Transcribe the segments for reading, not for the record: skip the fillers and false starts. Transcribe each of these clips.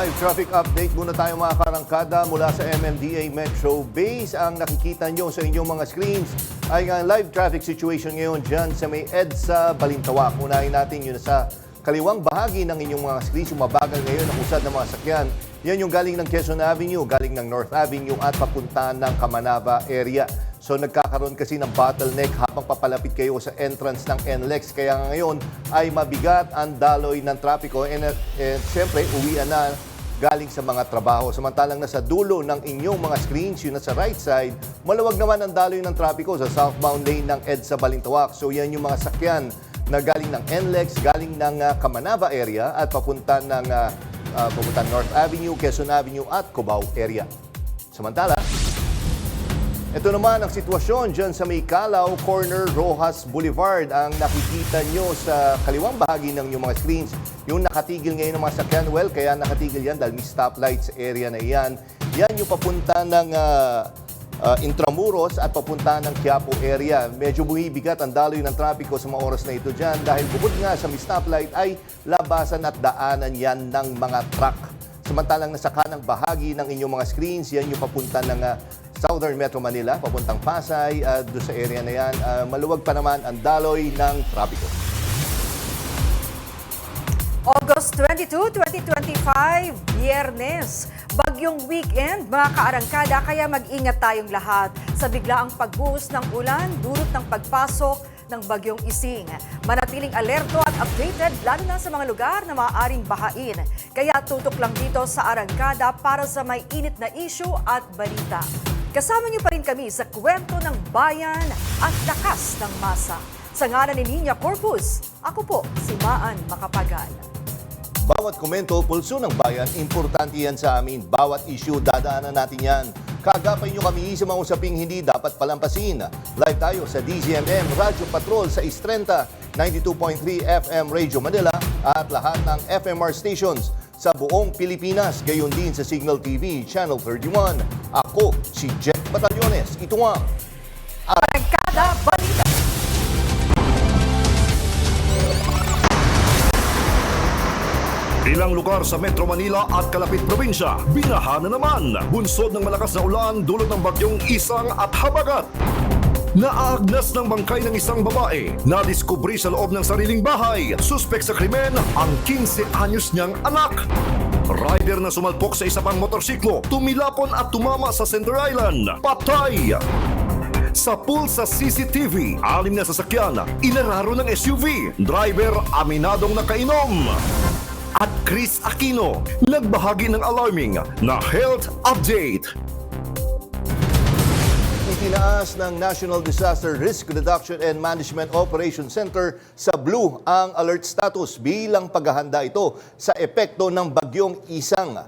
Live traffic update muna tayo mga karangkada mula sa MMDA Metro Base. Ang nakikita nyo sa inyong mga screens ay ang live traffic situation ngayon dyan sa may EDSA Balintawak. Unahin natin yun sa kaliwang bahagi ng inyong mga screens. Yung mabagal ngayon ang usad ng mga sakyan. Yan yung galing ng Quezon Avenue, galing ng North Avenue at papunta ng Kamanava area. So nagkakaroon kasi ng bottleneck habang papalapit kayo sa entrance ng NLEX. Kaya ngayon ay mabigat ang daloy ng trapiko and siyempre uwian na galing sa mga trabaho. Samantalang nasa dulo ng inyong mga screens, yun nasa right side, maluwag naman ang daloy ng trapiko sa southbound lane ng EDSA Balintawak. So yan yung mga sakyan na galing ng NLEX, galing ng Kamanava area at papunta ng North Avenue, Quezon Avenue at Cubao area. Samantala, ito naman ang sitwasyon dyan sa may Calao Corner, Rojas Boulevard. Ang nakikita nyo sa kaliwang bahagi ng inyong mga screens, yung nakatigil ngayon ng mga sakyan. Well, kaya nakatigil yan dahil may stoplights area na yan. Yan yung papunta ng Intramuros at papunta ng Quiapo area. Medyo bumibigat ang daloy ng trapiko sa mga oras na ito dyan dahil bukod nga sa may stoplight ay labasan at daanan yan ng mga truck. Samantalang nasa kanang bahagi ng inyong mga screens, yan yung papunta ng Southern Metro Manila, papuntang Pasay, doon sa area na yan. Maluwag pa naman ang daloy ng trapiko. August 22, 2025, Biyernes. Bagyong weekend, mga kaarangkada, kaya mag-ingat tayong lahat sa biglaang pagbuhos ng ulan, dulot ng pagpasok ng Bagyong Ising. Manatiling alerto at updated lalo na sa mga lugar na maaaring bahain. Kaya tutok lang dito sa Arangkada para sa may init na issue at balita. Kasama niyo pa rin kami sa kwento ng bayan at lakas ng masa. Sa ngalan ni Nina Corpus, ako po si Maan Macapagal. Bawat komento, pulso ng bayan, importante yan sa amin. Bawat issue, dadaanan natin yan. Kaagapay nyo kami sa mga usaping hindi dapat palampasin. Live tayo sa DZMM Radio Patrol sa Istrenta, 92.3 FM Radio Manila at lahat ng FMR stations sa buong Pilipinas. Gayon din sa Signal TV, Channel 31. Ako, si Jeff Batallones. Ito ang Arangkada Balita. Ilang lugar sa Metro Manila at kalapit probinsya, binaha na naman. Bunsod ng malakas na ulan dulot ng bagyong Isang at Habagat. Naaagnas ng bangkay ng isang babae. Nadiskubri sa loob ng sariling bahay. Suspek sa krimen ang 15 anyos niyang anak. Rider na sumalpok sa isa pang motorsiklo, tumilapon at tumama sa Center Island. Patay! Sa pool sa CCTV, 6 na sasakyan, inararo ng SUV. Driver aminadong nakainom. At Chris Aquino, nagbahagi ng alarming na health update. Itinaas ng National Disaster Risk Reduction and Management Operations Center sa Blue ang alert status bilang paghahanda ito sa epekto ng bagyong Isang.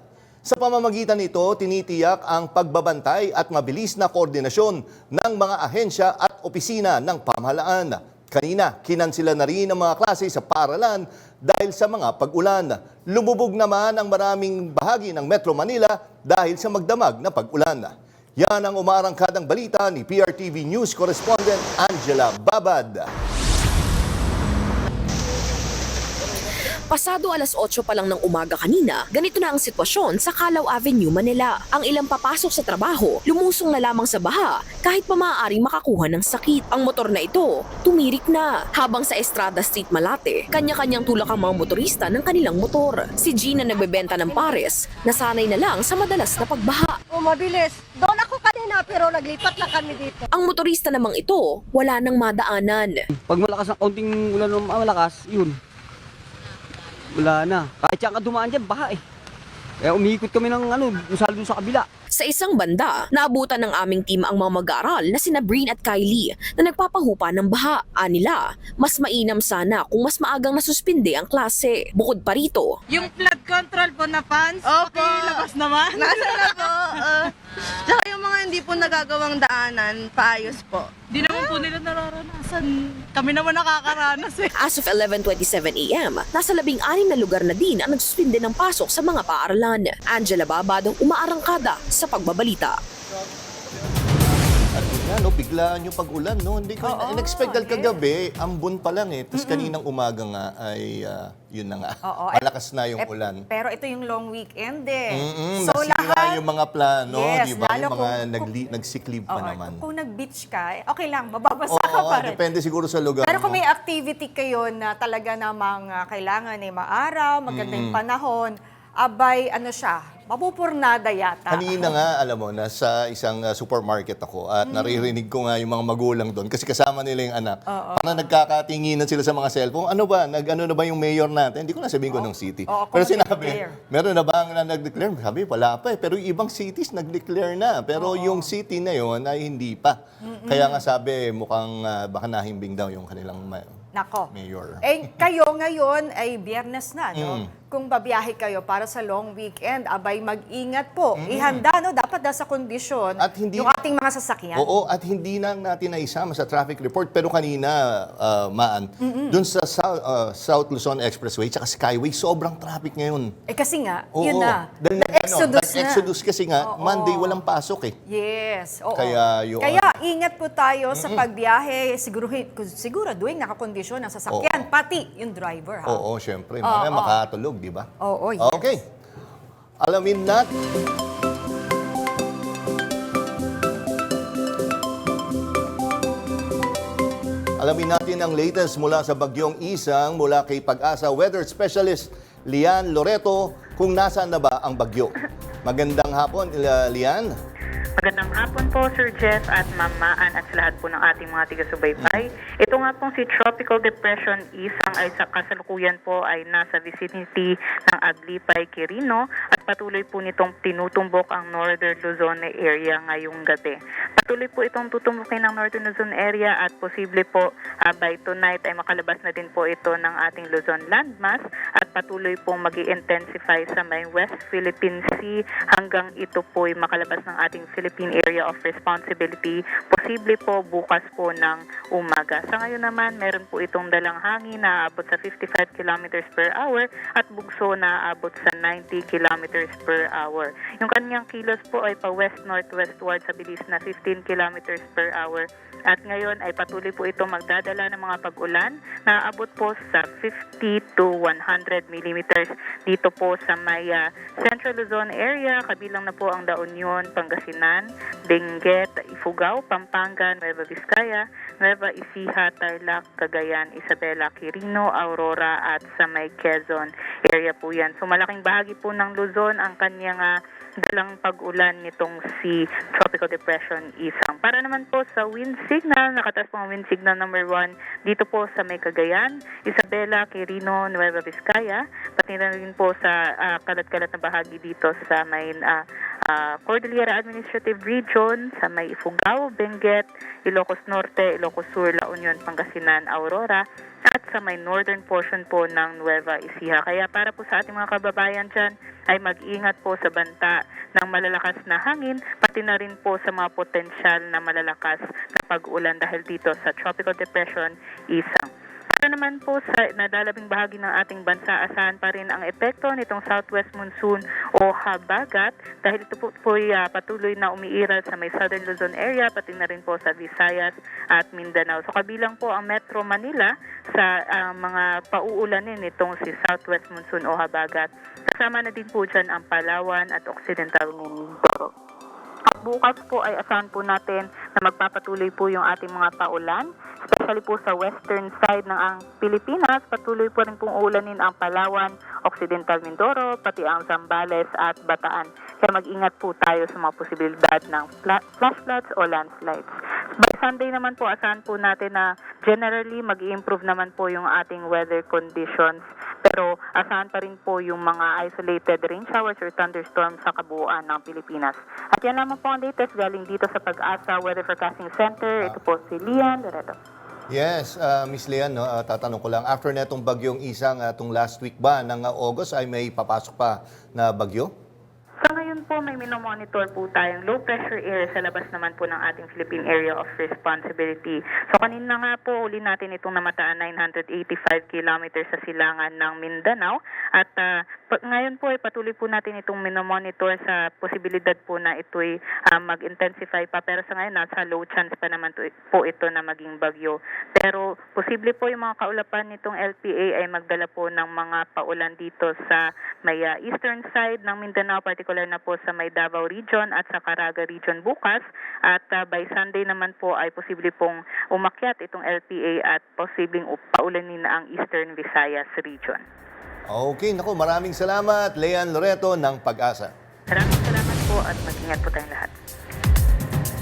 Sa pamamagitan nito, tinitiyak ang pagbabantay at mabilis na koordinasyon ng mga ahensya at opisina ng pamahalaan. Kanina, kinansila na rin ang mga klase sa paaralan dahil sa mga pag-ulan. Lumubog naman ang maraming bahagi ng Metro Manila dahil sa magdamag na pag-ulan. Yan ang umaarangkadang balita ni PRTV News Correspondent Angela Babad. Pasado alas 8 pa lang ng umaga kanina, ganito na ang sitwasyon sa Calao Avenue, Manila. Ang ilang papasok sa trabaho, lumusong na lamang sa baha kahit pa maaaring makakuha ng sakit. Ang motor na ito, tumirik na. Habang sa Estrada Street, Malate, kanya-kanyang tulak ang mga motorista ng kanilang motor. Si Gina nagbebenta ng pares, nasanay na lang sa madalas na pagbaha. Mabilis. Doon ako kanina pero naglipat lang kami dito. Ang motorista namang ito, wala nang madaanan. Pag malakas ng kaunting ulan ng malakas, yun. Wala na. Kahit saan ka dumaan dyan, baha eh. Kaya umiikot kami ng doon sa kabila. Sa isang banda, naabutan ng aming team ang mga mag-aaral na sina Breen at Kylie na nagpapahupa ng baha. Anila, mas mainam sana kung mas maagang nasuspinde ang klase. Bukod pa rito, Yung flood control po na fans, Opo. labas naman. Nasa na po. Tsaka yung mga hindi po nagagawang daanan, paayos po. Di naman po nila nararanasan. Kami naman nakakaranas eh. as of 11:27 AM, nasa 16 na lugar na din ang nagsuspinde ng pasok sa mga paaralan. Angela Babad ang umaarangkada sa pagbabalita. At yun nga, no? Biglaan yung pag-ulan, no? Hindi ko in-expect dahil kagabi, ambon pa lang eh. Tapos kaninang umaga nga ay, yun na nga, Oo. malakas na yung ulan. Pero ito yung long weekend eh. Nasira yung mga plano, Yes, di ba? lalo Yung mga kung- nagsiklib pa naman. Kung nag-beach ka, okay lang, mababasa ka Oo, pa rin. depende siguro sa lugar Pero kung mo. may activity kayo na talaga namang kailangan ay maaraw, maganda yung panahon, abay, ano siya, mapupurnada yata. Kanina nga, alam mo, nasa isang supermarket ako at naririnig ko nga yung mga magulang doon kasi kasama nila yung anak. Parang nagkakatinginan sila sa mga cellphone. Ano ba? Nag-ano na ba yung mayor natin? Hindi ko na sabihin ko ng city. Oo, Pero kung sinabi, nag-declare. meron na ba ang nag-declare? Sabi, wala pa eh. Pero yung ibang cities nag-declare na. Pero yung city na yon ay hindi pa. Kaya nga sabi, mukhang baka nahimbing daw yung kanilang Nako. mayor. Eh, kayo ngayon ay biyernes na, no? Kung babiyahe kayo para sa long weekend, abay mag-ingat po. Ihanda, no? Dapat nasa kondisyon At hindi- yung ating mga sasakyan. Oo, at hindi na natin naisama sa traffic report. Pero kanina, Maan, dun sa South Luzon Expressway tsaka Skyway, sobrang traffic ngayon. Eh kasi nga, Oo, yun na. dahil Exodus na. Exodus kasi nga, Monday walang pasok eh. Yes, oo. Kaya yun. Kaya ingat po tayo sa pagbiyahe. Siguraduhin nakakondisyon ang sasakyan, pati yung driver. Ha? Oo, syempre. Mamaya makatulog, di ba? Oo, yes. Okay. Alamin natin. Alamin natin ang latest mula sa Bagyong Isang mula kay Pag-asa Weather Specialist Lian Loreto kung nasaan na ba ang bagyo. Magandang hapon, Lian. Magandang hapon po, Sir Jeff at Ma'am Maan at sa lahat po ng ating mga taga-subaybay. Ito nga pong si Tropical Depression Isang ay sa kasalukuyan po ay nasa vicinity ng Aglipay, Quirino at patuloy po nitong tinutumbok ang Northern Luzon area ngayong gabi. Patuloy po itong tutumbukin ng Northern Luzon area at posible po by tonight ay makalabas na din po ito ng ating Luzon landmass at patuloy pong mag-i-intensify sa may West Philippine Sea hanggang ito po ay makalabas ng ating Philippine Area of Responsibility, posible po bukas po ng umaga. Sa ngayon naman, meron po itong dalang hangin na aabot sa 55 kilometers per hour at bugso na aabot sa 90 kilometers per hour. Yung kanyang kilos po ay pa west-northwestward sa bilis na 15 kilometers per hour. At ngayon ay patuloy po ito magdadala ng mga pag-ulan na aabot po sa 50 to 100 millimeters dito po sa may Central Luzon area, kabilang na po ang La Union, Pangasinan, Benguet, Ifugao, Pampanga, Nueva Vizcaya, Nueva Ecija, Tarlac, Cagayan, Isabela, Quirino, Aurora at sa may Quezon area po yan. So malaking bahagi po ng Luzon ang kanyang dalang pag-ulan nitong si Tropical Depression Isang. Para naman po sa wind signal, nakataas po ang wind signal number 1 dito po sa may Cagayan, Isabela, Quirino, Nueva Vizcaya, pati na rin po sa kalat-kalat na bahagi dito sa may Cordillera Administrative Region, sa may Ifugao, Benguet, Ilocos Norte, Ilocos Sur, La Union, Pangasinan, Aurora, at sa may northern portion po ng Nueva Ecija. Kaya para po sa ating mga kababayan dyan, ay mag-ingat po sa banta ng malalakas na hangin, pati na rin po sa mga potensyal na malalakas na pag-ulan dahil dito sa Tropical Depression Isang. Para naman po sa nadalabing bahagi ng ating bansa, asahan pa rin ang epekto nitong southwest monsoon o habagat dahil ito po patuloy na umiiral sa may southern Luzon area, pati na rin po sa Visayas at Mindanao. So kabilang po ang Metro Manila sa mga pauulanin nitong si southwest monsoon o habagat. Kasama na din po dyan ang Palawan at Occidental Mindoro. At bukas po ay asahan po natin na magpapatuloy po yung ating mga paulan, especially po sa western side ng ang Pilipinas. Patuloy po rin pong uulanin ang Palawan, Occidental Mindoro, pati ang Zambales at Bataan. Kaya mag-ingat po tayo sa mga posibilidad ng flash floods o landslides. By Sunday naman po, asahan po natin na generally mag-i-improve naman po yung ating weather conditions. Pero asahan pa rin po yung mga isolated rain showers or thunderstorms sa kabuuan ng Pilipinas. At yan naman po ang latest galing dito sa Pag-asa Weather Forecasting Center. Ito po si Lian Loreto. Yes, Miss Lian, no, tatanong ko lang, after netong Bagyong Isang, itong last week ba ng August ay may papasok pa na bagyo? Sa ngayon po, may minomonitor po tayong low pressure area sa labas naman po ng ating Philippine Area of Responsibility. So kanina nga po, uli natin itong namataan 985 kilometers sa silangan ng Mindanao at Ngayon po ay patuloy po natin itong minomonitor sa posibilidad po na ito'y mag-intensify pa. Pero sa ngayon, nasa low chance pa naman po ito na maging bagyo. Pero posible po yung mga kaulapan nitong LPA ay magdala po ng mga paulan dito sa may eastern side ng Mindanao, particular na po sa may Davao Region at sa Caraga Region bukas. At by Sunday naman po ay posible pong umakyat itong LPA at posibleng paulanin na ang Eastern Visayas Region. Okay, naku, maraming salamat, Leanne Loreto ng Pag-asa. Maraming salamat po at mag-ingat po tayong lahat.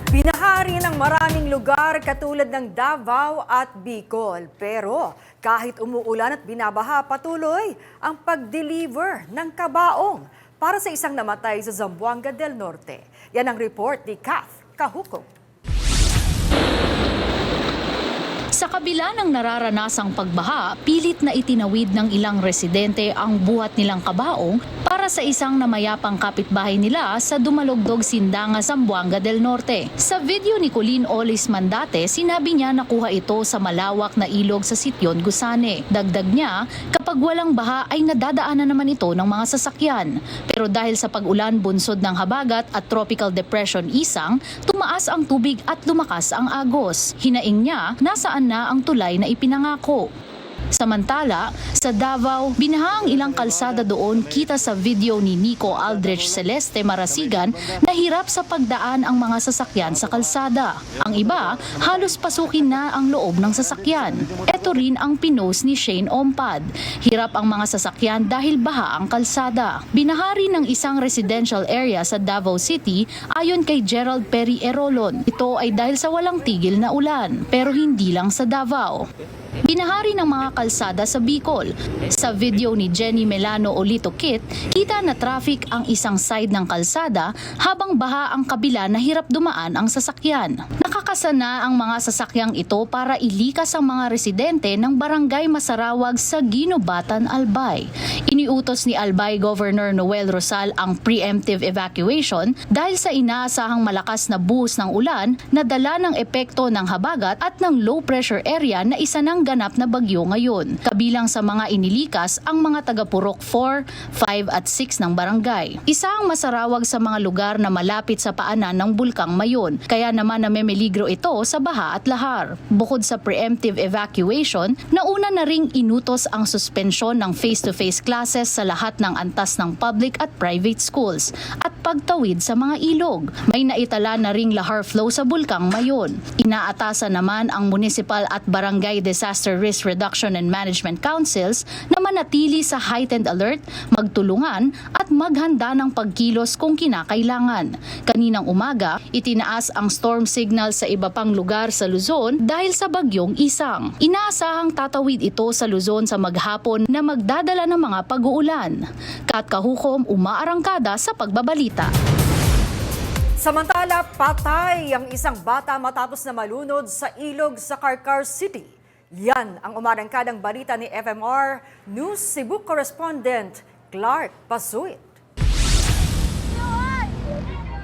Binahari ng maraming lugar katulad ng Davao at Bicol. Pero kahit umuulan at binabaha, patuloy ang pag-deliver ng kabaong para sa isang namatay sa Zamboanga del Norte. Yan ang report ni Kath Kahuko. Sa kabila ng nararanasang pagbaha, pilit na itinawid ng ilang residente ang buhat nilang kabaong para sa isang namayapang kapitbahay nila sa Dumalugdog, Sindanga, Zamboanga del Norte. Sa video ni Colleen Olis Mandate, sinabi niya nakuha ito sa malawak na ilog sa Sityon, Gusane. Dagdag niya, kapag walang baha ay nadadaanan naman ito ng mga sasakyan. Pero dahil sa pag-ulan bunsod ng habagat at Tropical Depression Isang, tumaas ang tubig at lumakas ang agos. Hinaing niya, nasaan na ang tulay na ipinangako. Samantala, sa Davao, binaha ang ilang kalsada doon kita sa video ni Nico Aldrich Celeste Marasigan na hirap sa pagdaan ang mga sasakyan sa kalsada. Ang iba, halos pasukin na ang loob ng sasakyan. Ito rin ang pinost ni Shane Ompad. Hirap ang mga sasakyan dahil baha ang kalsada. Binahari ng isang residential area sa Davao City ayon kay Gerald Perry Erolon. Ito ay dahil sa walang tigil na ulan, pero hindi lang sa Davao. Binahari ng mga kalsada sa Bicol. Sa video ni Jenny Melano Olito Kit, kita na traffic ang isang side ng kalsada habang baha ang kabila na hirap dumaan ang sasakyan. Nakakasana ang mga sasakyang ito para ilikas ang mga residente ng Barangay Masarawag sa Ginobatan, Albay. Iniutos ni Albay Governor Noel Rosal ang preemptive evacuation dahil sa inaasahang malakas na buhos ng ulan na dala ng epekto ng habagat at ng low pressure area na isa ng ganap na bagyo ngayon. Kabilang sa mga inilikas ang mga taga Purok 4, 5 at 6 ng barangay. Isa ang Masarawag sa mga lugar na malapit sa paanan ng Bulkang Mayon, kaya naman namemeligro ito sa baha at lahar. Bukod sa preemptive evacuation, nauna na ring inutos ang suspensyon ng face-to-face classes sa lahat ng antas ng public at private schools at pagtawid sa mga ilog. May naitala na ring lahar flow sa Bulkang Mayon. Inaatasan naman ang municipal at barangay Disaster Risk Reduction and Management Councils na manatili sa heightened alert, magtulungan at maghanda ng pagkilos kung kinakailangan. Kaninang umaga, itinaas ang storm signal sa iba pang lugar sa Luzon dahil sa bagyong Isang. Inaasahang tatawid ito sa Luzon sa maghapon na magdadala ng mga pag-uulan. Kat Kahukom, umaarangkada sa pagbabalita. Samantala, patay ang isang bata matapos na malunod sa ilog sa Carcar City. Yan ang umarangkadang balita ni FMR News Cebu correspondent Clark Pasuit.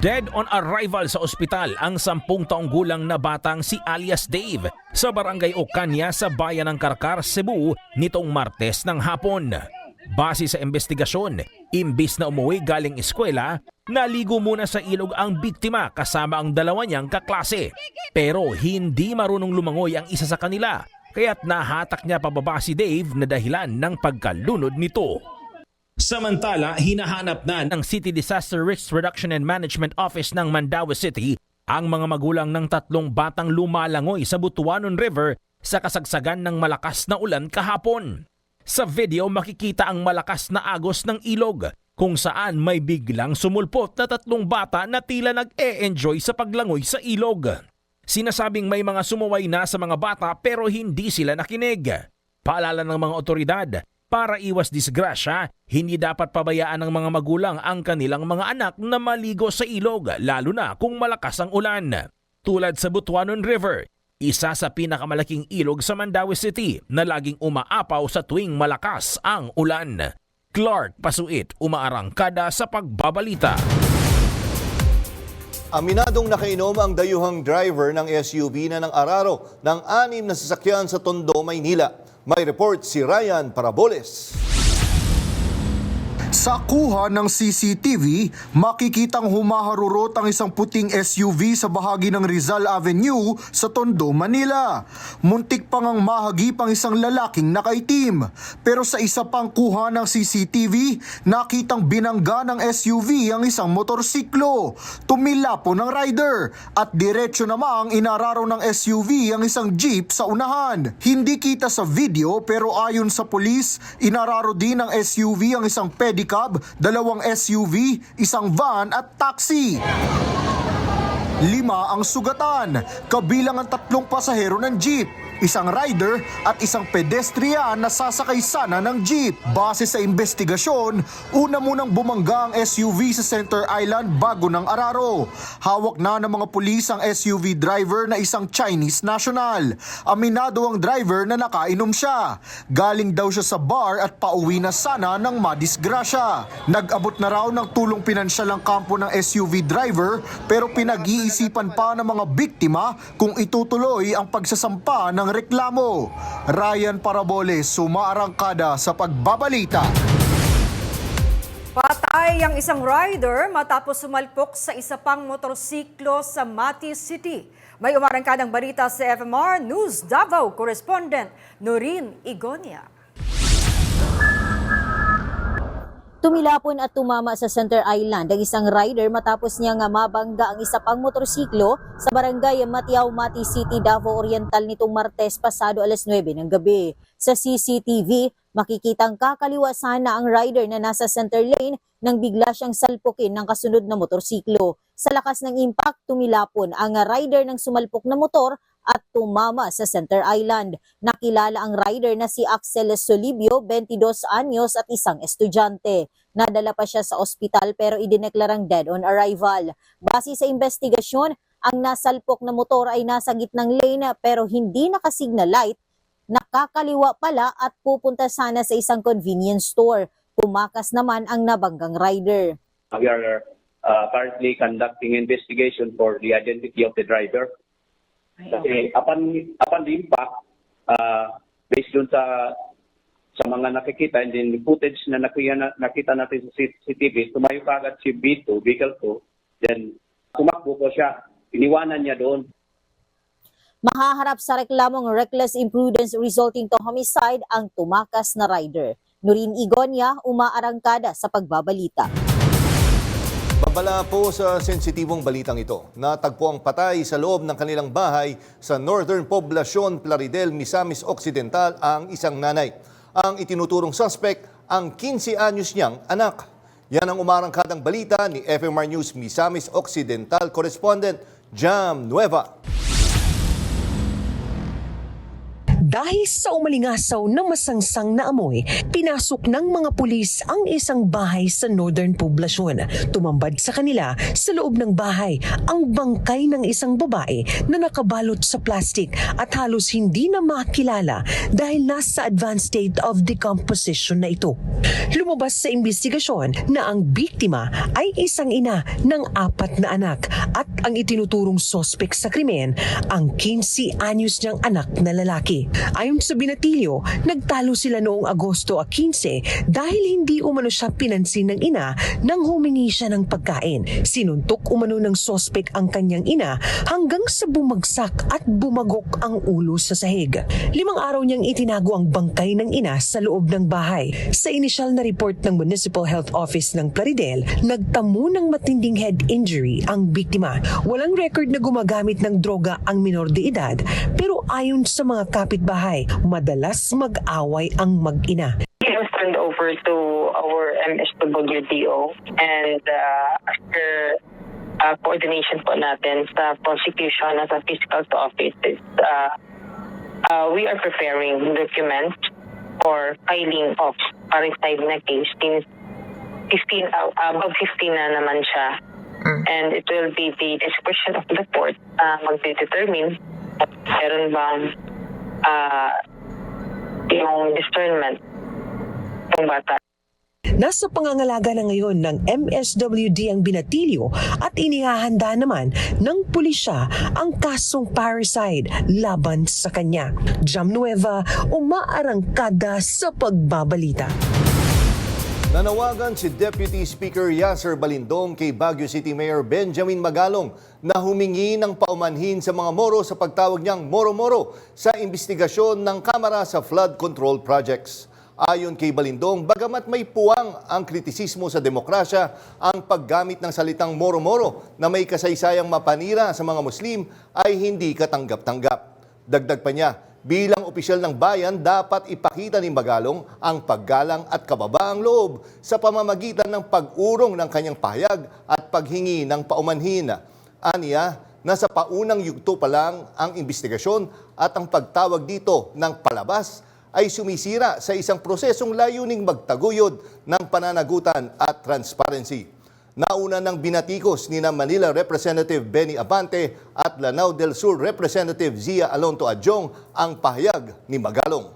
Dead on arrival sa ospital ang 10 taong gulang na batang si alias Dave sa barangay Ocanya sa bayan ng Carcar, Cebu nitong Martes ng hapon. Base sa investigasyon, imbis na umuwi galing eskwela, naligo muna sa ilog ang biktima kasama ang dalawa niyang kaklase. Pero hindi marunong lumangoy ang isa sa kanila, kaya't nahatak niya pababa si Dave na dahilan ng pagkalunod nito. Samantala, hinahanap na ng City Disaster Risk Reduction and Management Office ng Mandaue City ang mga magulang ng 3 batang lumalangoy sa Butuanon River sa kasagsagan ng malakas na ulan kahapon. Sa video makikita ang malakas na agos ng ilog kung saan may biglang sumulpot na 3 bata na tila nag-e-enjoy sa paglangoy sa ilog. Sinasabing may mga sumuway na sa mga bata pero hindi sila nakinig. Paalala ng mga otoridad, para iwas disgrasya, hindi dapat pabayaan ng mga magulang ang kanilang mga anak na maligo sa ilog lalo na kung malakas ang ulan. Tulad sa Butuanon River, isa sa pinakamalaking ilog sa Mandaue City na laging umaapaw sa tuwing malakas ang ulan. Clark Pasuit, umaarangkada sa pagbabalita. Aminadong nakainom ang dayuhang driver ng SUV na nang araro ng 6 na sasakyan sa Tondo, Maynila. May report si Ryan Paraboles. Sa kuha ng CCTV, makikitang humaharurot ang isang puting SUV sa bahagi ng Rizal Avenue sa Tondo, Manila. Muntik pang ang mahagip ang isang lalaking nakaitim. Pero sa isa pang kuha ng CCTV, nakitang binangga ng SUV ang isang motorsiklo. Tumila po ng rider at diretso namang inararo ng SUV ang isang jeep sa unahan. Hindi kita sa video pero ayon sa pulis, inararo din ng SUV ang isang pedicab, 2 SUV, isang van at taxi. 5 ang sugatan, kabilang ang 3 pasahero ng jeep, isang rider at isang pedestrian na sasakay sana ng jeep. Base sa investigasyon, una munang bumangga ang SUV sa Center Island bago ng araro. Hawak na ng mga pulis ang SUV driver na isang Chinese national. Aminado ang driver na nakainom siya. Galing daw siya sa bar at pauwi na sana ng madisgrasya. Nag-abot na raw ng tulong pinansyal ang kampo ng SUV driver pero pinag-iisipan pa ng mga biktima kung itutuloy ang pagsasampa ng reklamo. Ryan Paraboles, sumaarangkada sa pagbabalita. Patay ang isang rider matapos sumalpok sa isa pang motorsiklo sa Mati City. May umarangkadang balita sa FMR News Davao correspondent Noreen Igonia. Tumilapon at tumama sa Center Island ang isang rider matapos niya nga mabangga ang isa pang motorsiklo sa barangay Matiao, Mati City, Davao Oriental nitong Martes pasado alas 9 ng gabi. Sa CCTV, makikitang kakaliwa sana ang rider na nasa center lane nang bigla siyang salpukin ng kasunod na motorsiklo. Sa lakas ng impact, tumilapon ang rider ng sumalpok na motor at tumama sa Center Island. Nakilala ang rider na si Axel Solibio, 22 anyos at isang estudyante. Nadala pa siya sa ospital pero idineklarang dead on arrival. Base sa investigasyon, ang nasalpok na motor ay nasa gitnang lane pero hindi nakasignal light, nakakaliwa pala at pupunta sana sa isang convenience store. Tumakas naman ang nabanggang rider. We are currently conducting investigation for the identity of the driver. Kasi upon the impact, based dun sa mga nakikita and then the footage na nakita natin sa CCTV, tumayo kagad si B2, vehicle 2, then tumakbo po siya. Iniwanan niya doon. Mahaharap sa reklamong reckless imprudence resulting to homicide ang tumakas na rider. Noreen Igonia, umaarangkada sa pagbabalita. Babala po sa sensitibong balitang ito. Natagpo ang patay sa loob ng kanilang bahay sa Northern Poblacion, Plaridel, Misamis Occidental ang isang nanay. Ang itinuturong suspect, ang 15 anyos niyang anak. Yan ang umarangkadang balita ni FMR News Misamis Occidental correspondent Jam Nueva. Dahil sa umalingasaw na masangsang na amoy, pinasok ng mga pulis ang isang bahay sa Northern Poblacion. Tumambad sa kanila sa loob ng bahay ang bangkay ng isang babae na nakabalot sa plastic at halos hindi na makilala dahil nasa advanced state of decomposition na ito. Lumabas sa investigasyon na ang biktima ay isang ina ng 4 na anak at ang itinuturong sospek sa krimen ang 15 anyos niyang anak na lalaki. Ayon sa binatilyo, nagtalo sila noong Agosto 15 dahil hindi umano siya pinansin ng ina nang humingi siya ng pagkain. Sinuntok umano ng sospek ang kanyang ina hanggang sa bumagsak at bumagok ang ulo sa sahig. 5 araw niyang itinago ang bangkay ng ina sa loob ng bahay. Sa inisyal na report ng Municipal Health Office ng Plaridel, nagtamo ng matinding head injury ang biktima. Walang record na gumagamit ng droga ang minor de edad pero ayon sa mga kapitbahay, madalas mag-away ang mag-ina. It was turned over to our MSWDO and after coordination po natin sa prosecution at sa fiscal to offices, we are preparing documents for filing of parricide na case since above 15 na naman siya. And it will be the discretion of the court magdedetermine meron bang yung discernment ng bata. Nasa pangangalaga na ngayon ng MSWD ang binatilyo at inihahanda naman ng pulisya ang kasong parricide laban sa kanya. Jam Nueva, umaarangkada sa pagbabalita. Nanawagan si Deputy Speaker Yasser Balindong kay Baguio City Mayor Benjamin Magalong na humingi ng paumanhin sa mga Moro sa pagtawag niyang Moro-Moro sa investigasyon ng Kamara sa flood control projects. Ayon kay Balindong, bagamat may puwang ang kritisismo sa demokrasya, ang paggamit ng salitang Moro-Moro na may kasaysayang mapanira sa mga Muslim ay hindi katanggap-tanggap. Dagdag pa niya, bilang opisyal ng bayan, dapat ipakita ni Magalong ang paggalang at kababaang loob sa pamamagitan ng pag-urong ng kanyang pahayag at paghingi ng paumanhin. Aniya, nasa paunang yugto pa lang ang investigasyon at ang pagtawag dito ng palabas ay sumisira sa isang prosesong layuning magtaguyod ng pananagutan at transparency. Nauna ng binatikos ni Manila Representative Benny Abante at Lanao del Sur Representative Zia Alonto Adjong ang pahayag ni Magalong.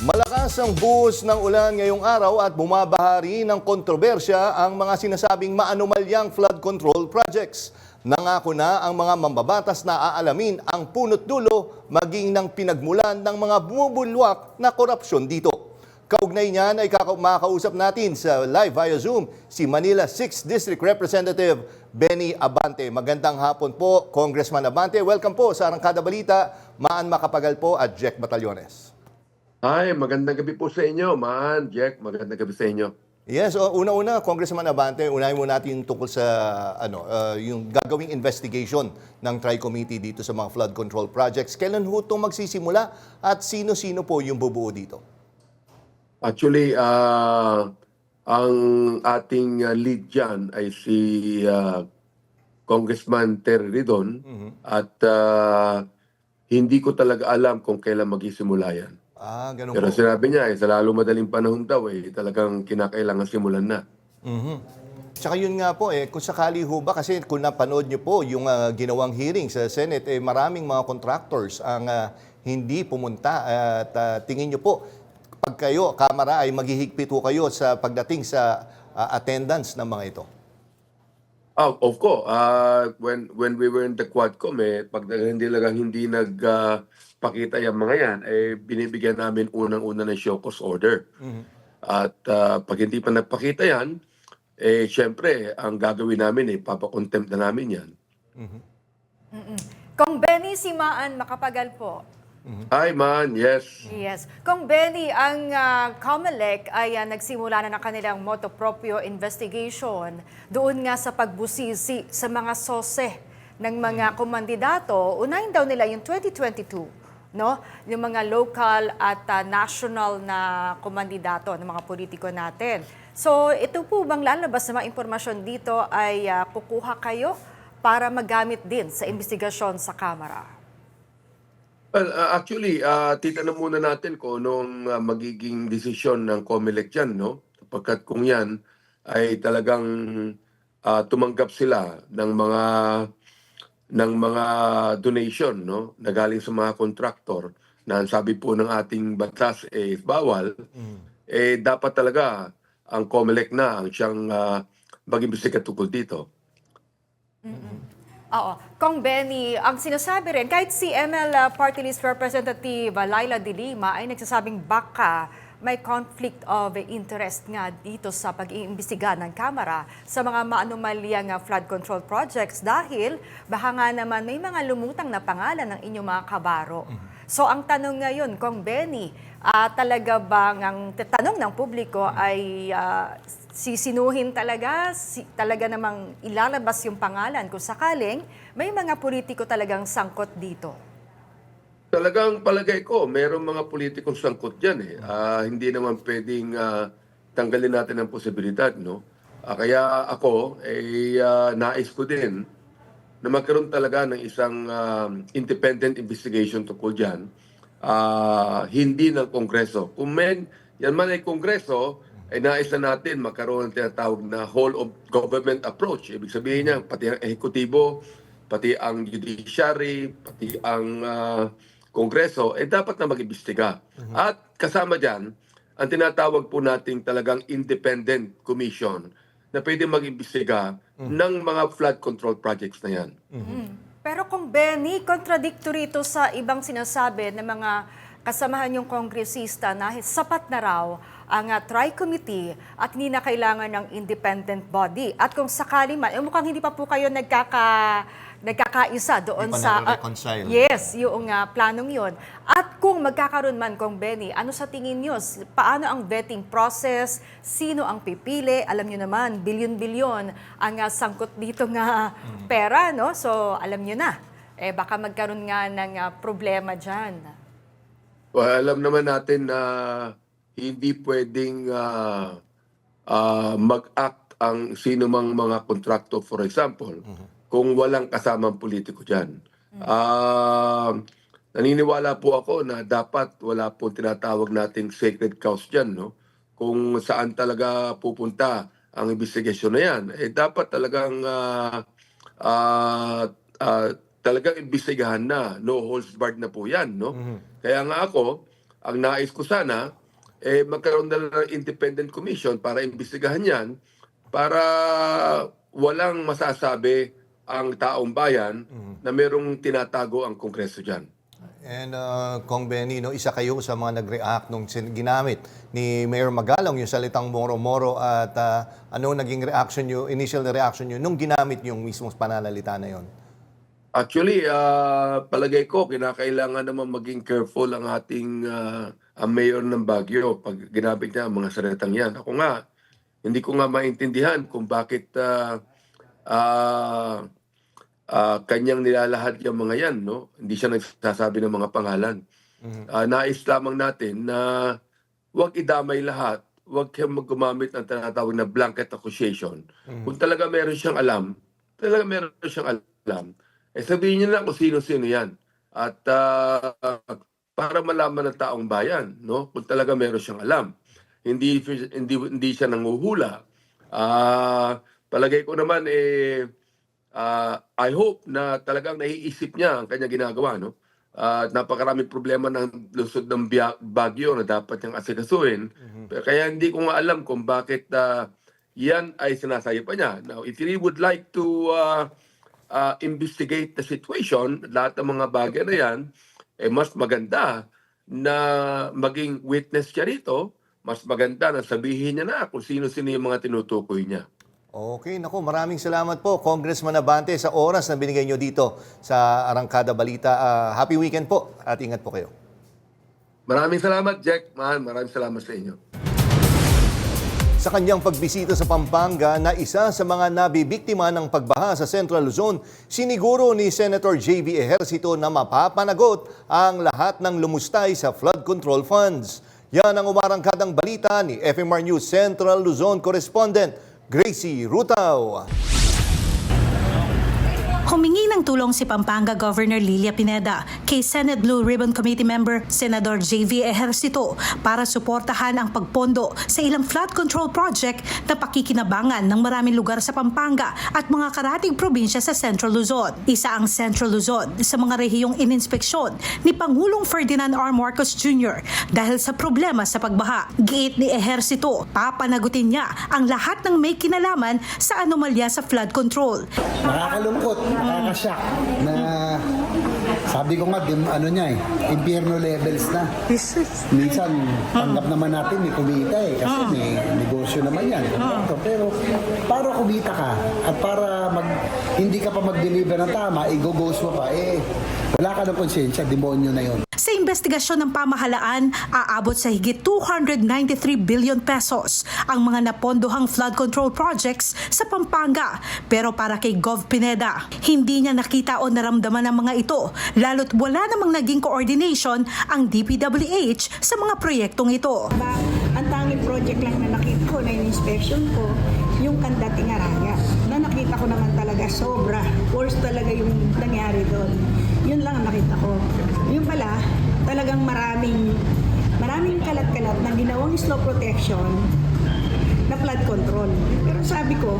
Malakas ang buhos ng ulan ngayong araw at bumabahari ng kontrobersya ang mga sinasabing maanumalyang flood control projects. Nangako na ang mga mambabatas na aalamin ang punot dulo maging ng pinagmulan ng mga bumubulwak na korupsyon dito. Kaugnay niyan ay makakausap natin sa live via Zoom si Manila 6th District Representative Benny Abante. Magandang hapon po, Congressman Abante. Welcome po sa Arangkada Balita. Maan Makapagal po at Jack Batallones. Hi, magandang gabi po sa inyo, Man. Jack, magandang gabi sa inyo. Yes, una-una, Congressman Abante, unahin mo natin tungkol sa yung gagawing investigation ng Tri-Committee dito sa mga flood control projects. Kailan ho itong magsisimula at sino-sino po yung bubuo dito? Actually, ang ating lead dyan ay si Congressman Terry Ridon at hindi ko talaga alam kung kailan magsisimula yan. Ganun Pero po. sinabi niya, sa lalo madaling panahon daw, talagang kinakailangan simulan na. Tsaka yun nga po, kung sakali ho ba, kasi kung napanood niyo po yung ginawang hearing sa Senate, maraming mga contractors ang hindi pumunta at tingin niyo po, pag kayo, Kamara, ay maghihigpit ho kayo sa pagdating sa attendance ng mga ito? Of course, when we were in the Quadcom, pag hindi nagpakita yung mga yan, binibigyan namin unang-una ng show cause order. At pag hindi pa nagpakita yan, syempre, ang gagawin namin, papakontempt na namin yan. Kung Benny, si Maan Makapagal po. Hi, Man. Yes. Yes. Kung Benny, ang COMELEC ay nagsimula na ng kanilang motu proprio investigation doon nga sa pagbusisi sa mga sose ng mga kumandidato. Unahin daw nila yung 2022, no? Yung mga local at national na kumandidato ng mga politiko natin. So, ito po bang lalabas na mga impormasyon dito ay kukuha kayo para magamit din sa investigasyon sa Kamara? Well, actually, titanong muna natin kung anong magiging desisyon ng COMELEC dyan, no? Sapagkat kung yan ay talagang tumanggap sila ng mga donation, no? Na galing sa mga contractor na sabi po ng ating batas bawal, dapat talaga ang COMELEC na ang siyang mag-imbestiga tungkol dito. Oo. Kung Benny, ang sinasabi rin, kahit si ML Party List Representative Laila De Lima ay nagsasabing baka may conflict of interest nga dito sa pag-iimbestiga ng Kamara sa mga maanumalyang flood control projects dahil baka nga naman may mga lumutang na pangalan ng inyong mga kabaro. So ang tanong ngayon, Kung Benny, talaga bang ang tanong ng publiko ay sisinuhin talaga namang ilalabas yung pangalan kung sakaling may mga politiko talagang sangkot dito? Talagang palagay ko, mayroong mga politikong sangkot dyan. Hindi naman pwedeng tanggalin natin ang posibilidad. No? Kaya ako, nais ko din na magkaroon talaga ng isang independent investigation tungkol dyan. Hindi ng Kongreso. Kung yan man ay Kongreso, ay nais na natin magkaroon ng tinatawag na whole of government approach. Ibig sabihin niya, pati ang ehekutibo, pati ang judiciary, pati ang Kongreso, dapat na mag-imbestiga. At kasama dyan, ang tinatawag po nating talagang independent commission na pwede mag-imbestiga ng mga flood control projects na yan. Pero kung Benny, contradictory ito sa ibang sinasabi ng mga kasamahan yung kongresista na sapat na raw ang tri-committee at hindi na kailangan ng independent body. At kung sakali man, mukhang hindi pa po kayo nagkakaisa doon Hindi pa sa... nare-reconcile. yes, yung planong yun. At kung magkakaroon man, Kong Benny, ano sa tingin nyo? Paano ang vetting process? Sino ang pipili? Alam nyo naman, bilyon-bilyon ang sangkot dito nga pera, no? So, alam nyo na. Baka magkaroon nga ng problema dyan. Well, alam naman natin na hindi pwedeng mag-act ang sino mang mga kontrakto, for example, kung walang kasamang politiko dyan. Naniniwala po ako na dapat wala po tinatawag nating sacred cows dyan, no? Kung saan talaga pupunta ang investigasyon na yan, dapat talagang talagang imbestigahan na, no holds barred na po yan, no? Kaya nga ako, ang nais ko sana, magkaroon na lang ng independent commission para imbestigahan yan, para walang masasabi ang taong bayan na merong tinatago ang Kongreso dyan. And Kong Benny, no, isa kayo sa mga nag-react nung ginamit ni Mayor Magalong yung salitang moro-moro at ano naging reaction nyo, initial reaction nyo nung ginamit yung mismong pananalita na yon? Actually, palagay ko, kinakailangan naman maging careful ang ating ang mayor ng Baguio pag ginamit niya ang mga salitang yan. Ako nga, hindi ko nga maintindihan kung bakit kanyang nilalahad yung mga yan, no? Hindi siya nagsasabi ng mga pangalan. Nais lamang natin na huwag idamay lahat, huwag kayong gumamit ng tinatawag na blanket accusation. Kung talaga meron siyang alam, sabihin niyo lang kung sino-sino yan. At para malaman ng taong bayan, no? Kung talaga meron siyang alam. Hindi siya nanguhula. Palagay ko naman, I hope na talagang naiisip niya ang kanya ginagawa, no? Napakaraming problema ng lusod ng Baguio na dapat niyang asikasuhin. Kaya hindi ko nga alam kung bakit yan ay sinasaya pa niya. Now, if he would like to investigate the situation, lahat ng mga bagay na yan, mas maganda na maging witness siya rito, mas maganda na sabihin niya na kung sino-sino yung mga tinutukoy niya. Okay, naku, maraming salamat po, Congressman Abante, sa oras na binigay nyo dito sa Arangkada Balita. Happy weekend po at ingat po kayo. Maraming salamat, Jack. Maraming salamat sa inyo. Sa kanyang pagbisita sa Pampanga na isa sa mga nabibiktima ng pagbaha sa Central Luzon, siniguro ni Senator J.V. Ejercito na mapapanagot ang lahat ng lumustay sa flood control funds. Yan ang umarangkadang balita ni FMR News Central Luzon correspondent Gracie Rutao. Humingi ng tulong si Pampanga Governor Lilia Pineda kay Senate Blue Ribbon Committee member Senador J.V. Ejercito para suportahan ang pagpondo sa ilang flood control project na pakikinabangan ng maraming lugar sa Pampanga at mga karating probinsya sa Central Luzon. Isa ang Central Luzon sa mga rehiyong ininspeksyon ni Pangulong Ferdinand R. Marcos Jr. dahil sa problema sa pagbaha. Giit ni Ejercito, papanagutin niya ang lahat ng may kinalaman sa anomalya sa flood control. Nakakalungkot. Nakakasyak na sabi ko nga, impyerno levels na. Minsan, tanggap naman natin may kumita kasi may negosyo naman yan. Pero para kumita ka at para hindi ka pa mag-deliver ng tama, i-go-ghost mo pa, wala ka ng konsensya, demonyo na yon. Sa investigasyon ng pamahalaan, aabot sa higit 293 billion pesos ang mga napondohang flood control projects sa Pampanga. Pero para kay Gov. Pineda, hindi niya nakita o naramdaman ang mga ito, lalo't wala namang naging coordination ang DPWH sa mga proyektong ito. Ang tanging project lang na nakita ko na in-inspection ko, yung Kandating Araya, na nakita ko naman talaga sobra. Worse talaga yung nangyari doon. Yun lang ang nakita ko. Yung pala, talagang maraming kalat-kalat na ginawang slow protection na flood control. Pero sabi ko,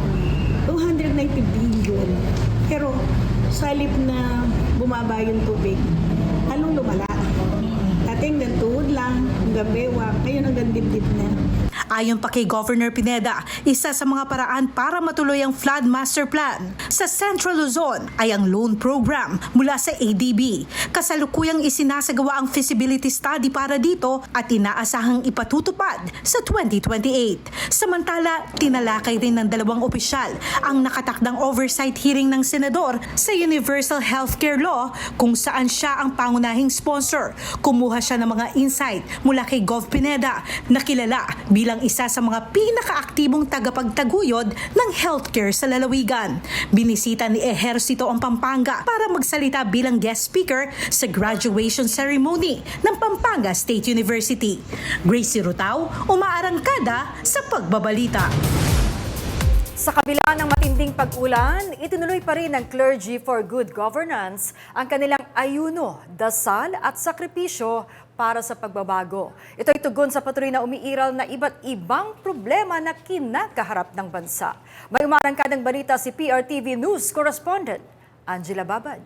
290 billion. Pero sa halip na bumaba yung tubig, halong lumala. Dati hanggang tuhod lang, hanggang bewang, ngayon hanggang dibdib na. Ayon pa kay Governor Pineda, isa sa mga paraan para matuloy ang flood master plan sa Central Luzon ay ang loan program mula sa ADB. Kasalukuyang isinasagawa ang feasibility study para dito at inaasahang ipatutupad sa 2028. Samantala, tinalakay rin ng dalawang opisyal ang nakatakdang oversight hearing ng senador sa Universal Healthcare Law kung saan siya ang pangunahing sponsor. Kumuha siya ng mga insight mula kay Gov. Pineda na kilala bilang isa sa mga pinakaaktibong tagapagtaguyod ng healthcare sa lalawigan. Binisita ni Ejercito ang Pampanga para magsalita bilang guest speaker sa graduation ceremony ng Pampanga State University. Gracie Rutao, umaarangkada sa pagbabalita. Sa kabila ng matinding pag-ulan, itinuloy pa rin ng Clergy for Good Governance ang kanilang ayuno, dasal at sakripisyo para sa pagbabago. Ito ay tugon sa patuloy na umiiral na iba't ibang problema na kinakaharap ng bansa. May umarangkadang balita si PRTV News Correspondent Angela Babad.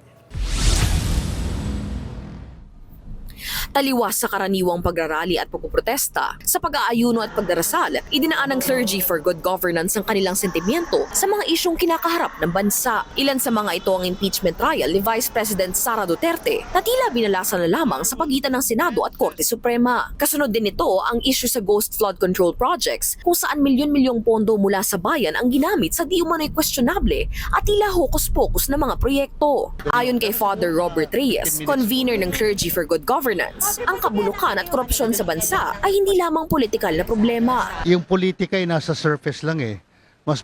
Taliwas sa karaniwang pagrarally at pagpoprotesta, sa pag-aayuno at pagdarasal, idinaan ng Clergy for Good Governance ang kanilang sentimiento sa mga isyong kinakaharap ng bansa. Ilan sa mga ito ang impeachment trial ni Vice President Sara Duterte na tila binalasan na lamang sa pagitan ng Senado at Korte Suprema. Kasunod din nito ang issue sa Ghost Flood Control Projects kung saan milyon-milyong pondo mula sa bayan ang ginamit sa di umano'y questionable at tila hokus-pokus na mga proyekto. Ayon kay Father Robert Reyes, convener ng Clergy for Good Governance, ang kabulukan at korupsyon sa bansa ay hindi lamang politikal na problema. Yung politika ay nasa surface lang eh. Mas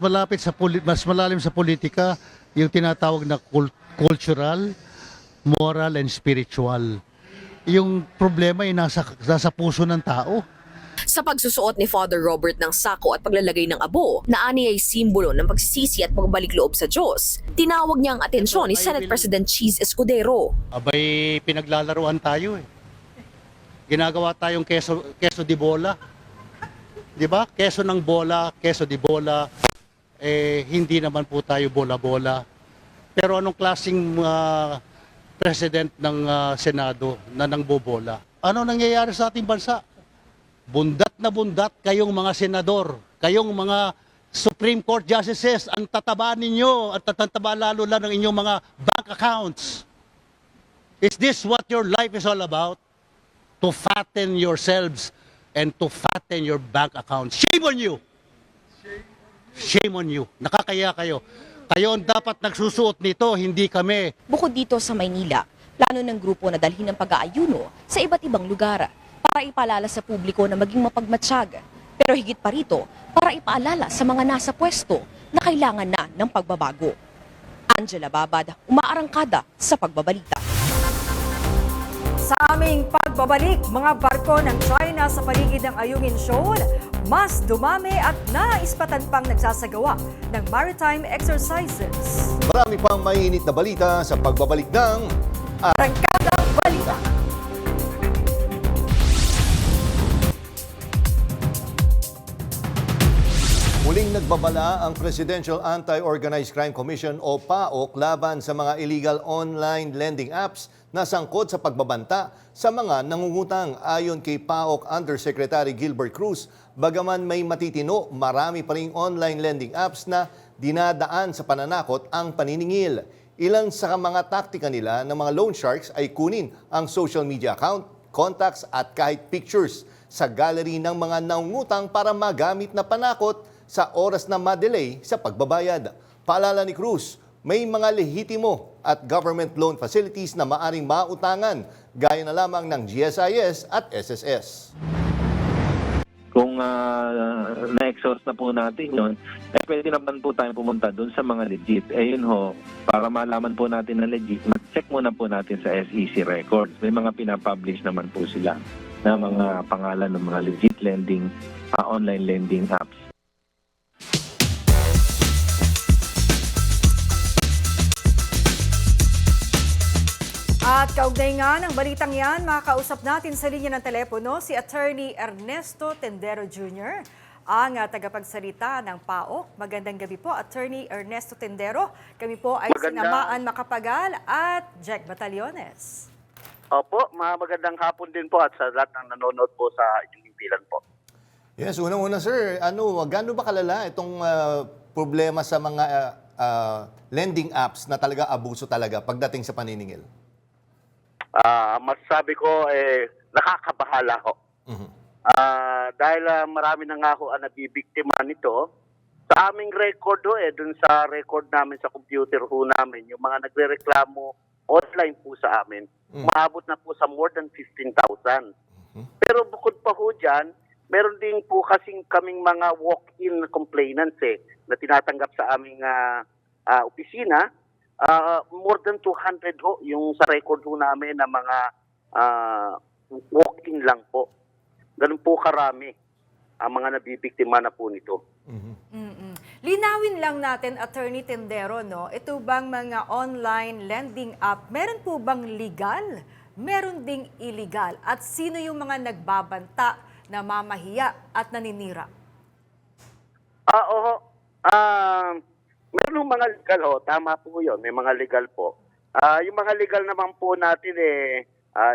malalim sa politika yung tinatawag na cultural, moral and spiritual. Yung problema ay nasa puso ng tao. Sa pagsusuot ni Father Robert ng sako at paglalagay ng abo, na ani ay simbolo ng pagsisisi at pagbalik loob sa Diyos, tinawag niya ang atensyon ni Senate President Cheese Escudero. Abay, pinaglalaruan tayo eh. Ginagawa tayong keso di bola. Di ba? Keso ng bola, keso di bola. Hindi naman po tayo bola-bola. Pero anong klaseng president ng Senado na nangbobola? Ano nangyayari sa ating bansa? Bundat na bundat kayong mga senador, kayong mga Supreme Court Justices, ang tataba ninyo at tataba lalo lang ng inyong mga bank accounts. Is this what your life is all about? To fatten yourselves and to fatten your bank accounts. Shame on you! Shame on you. Nakakaya kayo. Kayo ang dapat nagsusuot nito, hindi kami. Bukod dito sa Maynila, plano ng grupo na dalhin ang pag-aayuno sa iba't ibang lugar para ipaalala sa publiko na maging mapagmatsyag. Pero higit pa rito, para ipaalala sa mga nasa pwesto na kailangan na ng pagbabago. Angela Babad, umaarangkada sa pagbabalita. Sa aming pagbabalik, mga barko ng China sa paligid ng Ayungin Shoal, mas dumami at naispatan pang nagsasagawa ng maritime exercises. Marami pang mainit na balita sa pagbabalik ng Arangkada Balita. Muling nagbabala ang Presidential Anti-Organized Crime Commission o PAOK laban sa mga illegal online lending apps na sangkot sa pagbabanta sa mga nangungutang. Ayon kay PAOK Undersecretary Gilbert Cruz, bagaman may matitino, marami pa ring online lending apps na dinadaan sa pananakot ang paniningil. Ilan sa mga taktika nila ng mga loan sharks ay kunin ang social media account, contacts at kahit pictures sa gallery ng mga nangungutang para magamit na panakot sa oras na madelay sa pagbabayad. Paalala ni Cruz, may mga lehitimo at government loan facilities na maaring mautangan gaya na lamang ng GSIS at SSS. Kung na-exhaust na po natin yun, pwede naman po tayong pumunta doon sa mga legit. Yun ho, para malaman po natin na legit, mag-check muna po natin sa SEC records. May mga pinapublish naman po sila na mga pangalan ng mga legit lending, online lending apps. At kaugnay nga ng balitang yan, makakausap natin sa linya ng telepono si Attorney Ernesto Tendero Jr., ang tagapagsalita ng PAOK. Magandang gabi po, Attorney Ernesto Tendero. Kami po ay sinamaan Makapagal at Jack Batallones. Opo, magandang hapon din po at sa lahat ng nanonood po sa inyong impilan po. Yes, unang-una sir, gaano ba kalala itong problema sa mga lending apps na talaga abuso talaga pagdating sa paniningil? Masasabi ko, nakakabahala ho. Dahil marami na nga ho ang nabibiktima nito. Sa aming record ho, dun sa record namin sa computer ho namin, yung mga nagrereklamo online po sa amin, maabot na po sa more than 15,000. Pero bukod pa ho dyan, meron din po kasing kaming mga walk-in complainants na tinatanggap sa aming opisina. More than 200 ho yung sa record ho namin na mga walk-in lang po. Ganun po karami ang mga nabibiktima na po nito. Linawin lang natin, Attorney Tendero, no? Ito bang mga online lending app, meron po bang legal? Meron ding illegal? At sino yung mga nagbabanta, namamahiya at naninira? Oo. Meron mga legal ho, tama po yun, may mga legal po. Yung mga legal naman po natin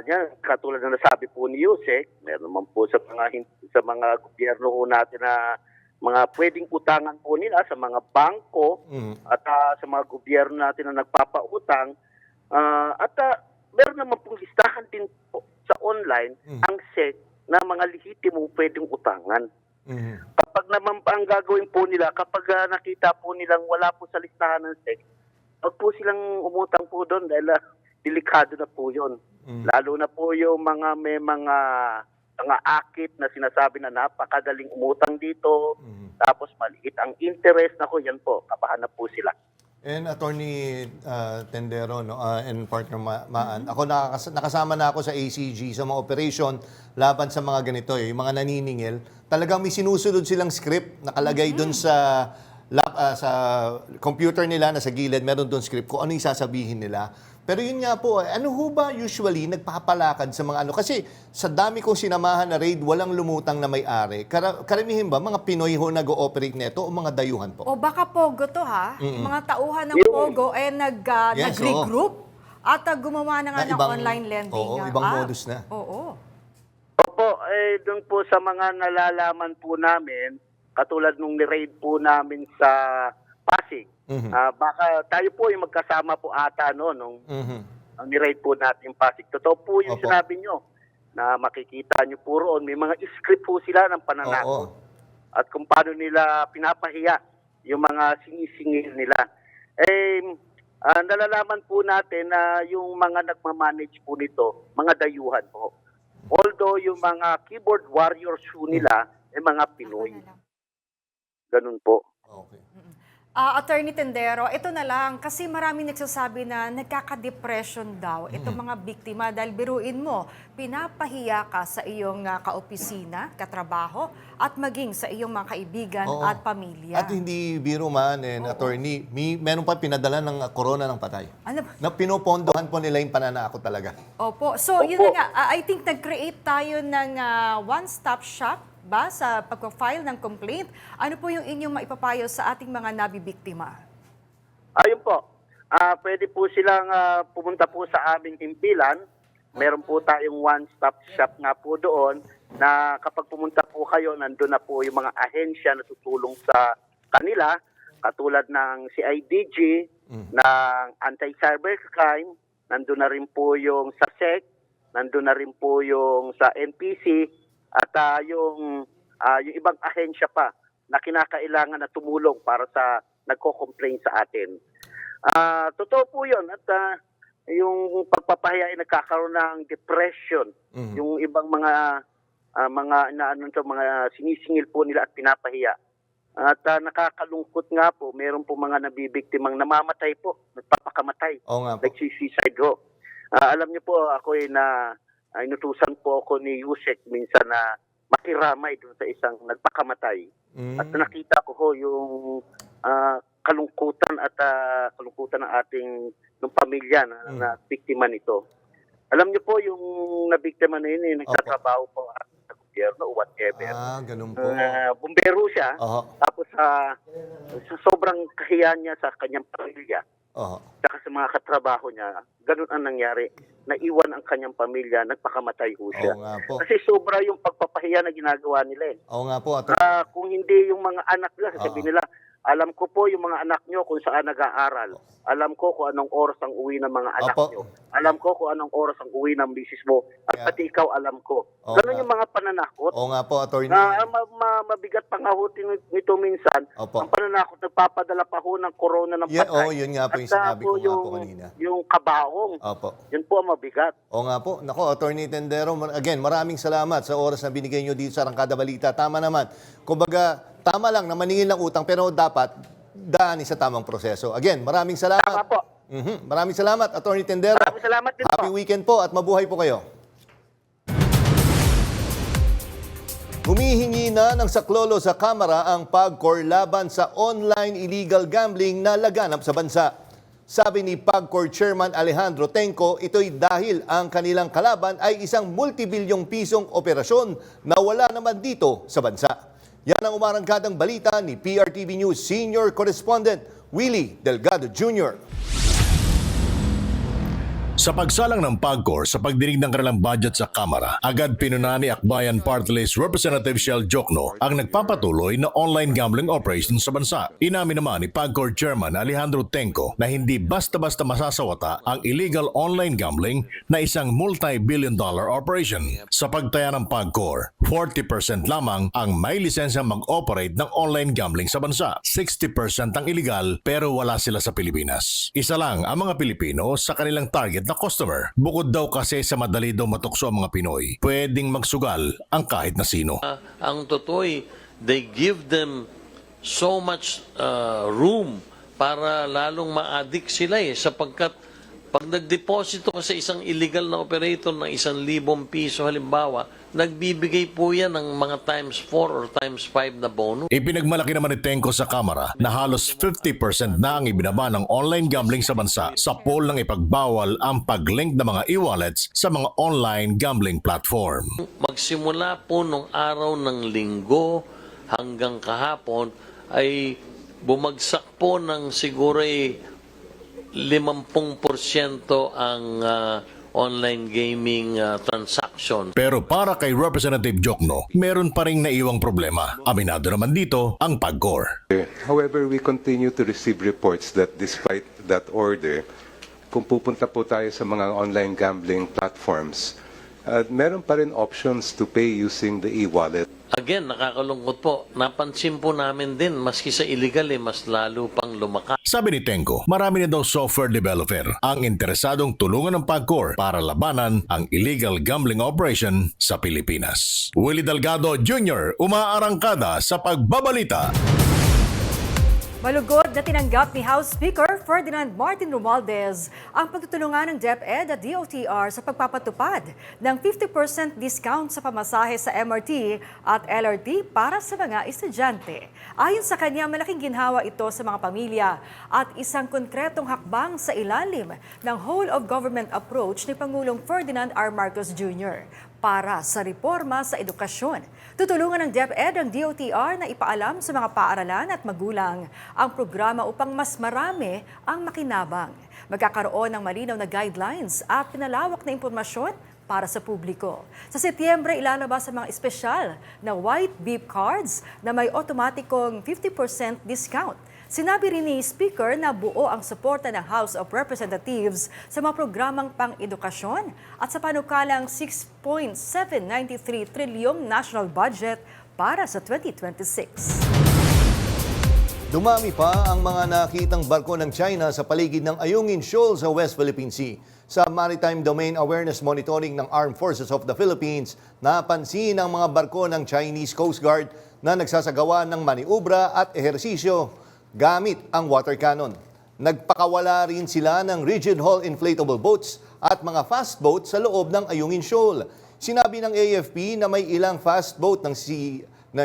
yan, katulad na nasabi po ni Yusek, meron naman po sa mga gobyerno ho natin na mga pwedeng utangan po nila sa mga bangko at sa mga gobyerno natin na nagpapautang. Meron naman pong listahan din po sa online ang SEC na mga lehitimong pwedeng utangan. Kapag naman ang gagawin po nila, kapag nakita po nilang wala po sa listahan ng SEC, wag po silang umutang po doon dahil delikado na po yun. Lalo na po yung may mga akit na sinasabi na napakadaling umutang dito, tapos maliit ang interest, yan po, kabahan na po sila. And Attorney Tendero and Partner Maan, ako nakasama na ako sa ACG sa mga operation laban sa mga ganito, yung mga naniningil. Talagang may sinusunod silang script nakalagay doon sa computer nila na sa gilid, meron doon script kung ano yung sasabihin nila. Pero yun nga po, ano ho ba usually nagpapalakad sa mga kasi sa dami kong sinamahan na raid, walang lumutang na may-ari. Karamihin ba mga Pinoy ho nag-ooperate nito o mga dayuhan po? O baka Pogo to ha? Mga tauhan ng Pogo nag-regroup at gumawa na nga ng online lending. Ibang modus na. Opo, doon po sa mga nalalaman po namin, katulad nung ni-raid po namin sa Pasig, baka tayo po yung magkasama po ata nung ni-raid po natin yung Pasig. Totoo po yung sinabi nyo na makikita nyo po roon. May mga script po sila ng pananakot. At kung paano nila pinapahiya yung mga sinisingil nila. Nalalaman po natin na yung mga nagmamanage po nito, mga dayuhan po. Although yung mga keyboard warriors po nila ay mga Pinoy. Ganun po. Okay. Attorney Tendero, ito na lang, kasi maraming nagsasabi na nagkaka-depression daw itong mga biktima dahil biruin mo, pinapahiya ka sa iyong kaopisina, katrabaho, at maging sa iyong mga kaibigan at pamilya. At hindi biro man, Attorney, meron pa pinadala ng corona ng patay. Ano ba? Na pinupondohan po nila yung pananakot talaga. Opo. So, yun na nga, I think nag-create tayo ng one-stop shop ba sa pagpa-file ng complaint? Ano po yung inyong maipapayo sa ating mga nabibiktima? Ayun po. Pwede po silang pumunta po sa aming himpilan. Meron po tayong one-stop shop nga po doon na kapag pumunta po kayo, nandun na po yung mga ahensya na tutulong sa kanila, katulad ng CIDG, ng Anti-Cybercrime, nandun na rin po yung sa SEC, nandun na rin po yung sa NPC, at yung ibang ahensya pa na kinakailangan na tumulong para sa nagko-complain sa atin. Totoo po yun. At yung pagpapahiya ay nagkakaroon ng depression. Yung ibang mga sinisingil po nila at pinapahiya. At nakakalungkot nga po, meron po mga nabibiktimang namamatay po, nagpapakamatay. Nagsisiside ho. Alam niyo po, ako inutusan po ako ni Yusek minsan na makiramay doon sa isang nagpakamatay. At nakita ko ho yung kalungkutan ng ating ng pamilya na biktima nito. Alam niyo po yung nabiktima na yun, nagtatrabaho po sa gobyerno o whatever. Ganun po. Bumbero siya. Tapos sa sobrang kahiyan niya sa kanyang pamilya, saka sa mga katrabaho niya, ganun ang nangyari. Naiwan ang kanyang pamilya, nagpakamatay ho siya. Oo nga po. Kasi sobra yung pagpapahiya na ginagawa nila. Oo nga po, Kung hindi yung mga anak nila, sasabihin nila, alam ko po yung mga anak nyo kung saan nag-aaral. Alam ko kung anong oras ang uwi ng mga anak nyo. Alam ko kung anong oras ang uwi ng misis mo. At pati ikaw, alam ko. Ganun yung mga pananakot. Oo nga po, Attorney. Mabigat pa nga ho nito minsan. Ang pananakot, nagpapadala pa ho ng corona ng patay. Yun nga po yung sinabi ko nga po kanina. Yung kabaong. Opo. Yun po ang mabigat. Oo nga po. Nako, Attorney Tendero, again, maraming salamat sa oras na binigay nyo dito sa Arangkada Balita. Tama naman. Kumbaga, tama lang na maningil ng utang pero dapat daan sa tamang proseso. Again, maraming salamat. Tama po. Maraming salamat, Attorney Tendero. Maraming salamat din Happy weekend po at mabuhay po kayo. Humihingi na ng saklolo sa Kamara ang PAGCOR laban sa online illegal gambling na laganap sa bansa. Sabi ni PAGCOR Chairman Alejandro Tenco, ito'y dahil ang kanilang kalaban ay isang multibilyong pisong operasyon na wala naman dito sa bansa. Yan ang umarangkadang balita ni PRTV News Senior Correspondent Willie Delgado Jr. Sa pagsalang ng PAGCOR sa pagdinig ng kanilang budget sa Kamara, agad pinuna ni Akbayan Party List Representative Shell Jokno ang nagpapatuloy na online gambling operations sa bansa. Inamin naman ni PAGCOR Chairman Alejandro Tenco na hindi basta-basta masasawata ang illegal online gambling na isang multi-billion-dollar operation. Sa pagtaya ng PAGCOR, 40% lamang ang may lisensya mag-operate ng online gambling sa bansa. 60% ang illegal pero wala sila sa Pilipinas. Isa lang ang mga Pilipino sa kanilang target na customer. Bukod daw kasi sa madali daw matukso ang mga Pinoy, pwedeng magsugal ang kahit na sino. Ang totoo'y they give them so much room para lalong ma-addict sila sapagkat pag nagdeposito ka sa isang illegal na operator ng 1,000 piso halimbawa, nagbibigay po yan ng mga times 4 or times 5 na bonus. Ipinagmalaki naman ni Tenco sa Kamara na halos 50% na ang ibinaba ng online gambling sa bansa sa poll ng ipagbawal ang pag-link ng mga e-wallets sa mga online gambling platform. Magsimula po nung araw ng Linggo hanggang kahapon ay bumagsak po ng siguro 50% ang online gaming transaction. Pero para kay Representative Jokno, meron pa ring naiwang problema. Aminado naman dito ang PAGCOR. However, we continue to receive reports that despite that order, kung pupunta po tayo sa mga online gambling platforms, meron pa rin options to pay using the e-wallet. Again, nakakalungkot po. Napansin po namin din, maski sa illegal mas lalo pang lumakas. Sabi ni Tenco, marami na daw software developer ang interesadong tulungan ng PAGCOR para labanan ang illegal gambling operation sa Pilipinas. Willie Delgado Jr., umaarangkada sa Pagbabalita. Malugod na tinanggap ni House Speaker Ferdinand Martin Romualdez ang pagtutulungan ng DepEd at DOTR sa pagpapatupad ng 50% discount sa pamasahe sa MRT at LRT para sa mga estudyante. Ayon sa kanya, malaking ginhawa ito sa mga pamilya at isang konkretong hakbang sa ilalim ng whole-of-government approach ni Pangulong Ferdinand R. Marcos Jr. para sa reforma sa edukasyon. Tutulungan ng DepEd ang DOTR na ipaalam sa mga paaralan at magulang ang programa upang mas marami ang makinabang. Magkakaroon ng malinaw na guidelines at pinalawak na impormasyon para sa publiko. Sa Setyembre, ilalabas ang mga espesyal na white beep cards na may otomatikong 50% discount. Sinabi rin ni Speaker na buo ang suporta ng House of Representatives sa mga programang pang-edukasyon at sa panukalang 6.793 trilyong national budget para sa 2026. Dumami pa ang mga nakitang barko ng China sa paligid ng Ayungin Shoal sa West Philippine Sea. Sa Maritime Domain Awareness Monitoring ng Armed Forces of the Philippines, napansin ang mga barko ng Chinese Coast Guard na nagsasagawa ng maniobra at ehersisyo gamit ang water cannon. Nagpakawala rin sila ng rigid hull inflatable boats at mga fast boat sa loob ng Ayungin Shoal. Sinabi ng AFP na may ilang fast boat ng